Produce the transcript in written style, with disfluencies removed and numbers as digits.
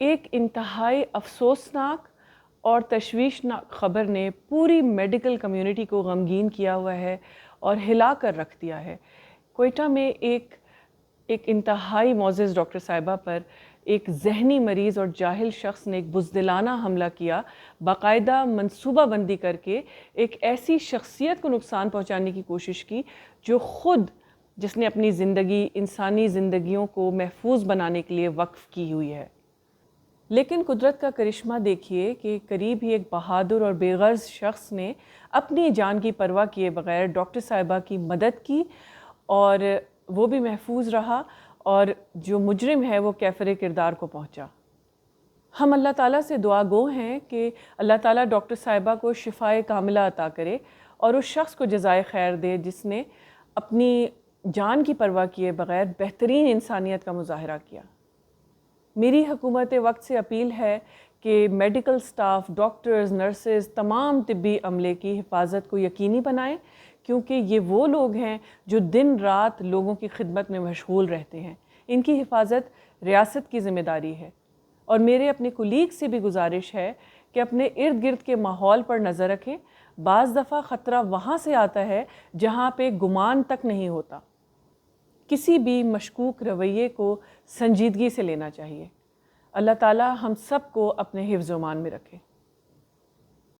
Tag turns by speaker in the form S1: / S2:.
S1: ایک انتہائی افسوسناک اور تشویشناک خبر نے پوری میڈیکل کمیونٹی کو غمگین کیا ہوا ہے اور ہلا کر رکھ دیا ہے۔ کوئٹہ میں ایک انتہائی معزز ڈاکٹر صاحبہ پر ایک ذہنی مریض اور جاہل شخص نے ایک بزدلانہ حملہ کیا، باقاعدہ منصوبہ بندی کر کے ایک ایسی شخصیت کو نقصان پہنچانے کی کوشش کی جس نے اپنی زندگی انسانی زندگیوں کو محفوظ بنانے کے لیے وقف کی ہوئی ہے۔ لیکن قدرت کا کرشمہ دیکھیے کہ قریب ہی ایک بہادر اور بے غرض شخص نے اپنی جان کی پرواہ کیے بغیر ڈاکٹر صاحبہ کی مدد کی اور وہ بھی محفوظ رہا، اور جو مجرم ہے وہ کیفر کردار کو پہنچا۔ ہم اللہ تعالیٰ سے دعا گو ہیں کہ اللہ تعالیٰ ڈاکٹر صاحبہ کو شفائے کاملہ عطا کرے اور اس شخص کو جزائے خیر دے جس نے اپنی جان کی پرواہ کیے بغیر بہترین انسانیت کا مظاہرہ کیا۔ میری حکومت وقت سے اپیل ہے کہ میڈیکل سٹاف، ڈاکٹرز، نرسز، تمام طبی عملے کی حفاظت کو یقینی بنائیں، کیونکہ یہ وہ لوگ ہیں جو دن رات لوگوں کی خدمت میں مشغول رہتے ہیں۔ ان کی حفاظت ریاست کی ذمہ داری ہے، اور میرے اپنے کولیگ سے بھی گزارش ہے کہ اپنے ارد گرد کے ماحول پر نظر رکھیں۔ بعض دفعہ خطرہ وہاں سے آتا ہے جہاں پہ گمان تک نہیں ہوتا۔ کسی بھی مشکوک رویے کو سنجیدگی سے لینا چاہیے۔ اللہ تعالیٰ ہم سب کو اپنے حفظ و امان میں رکھے۔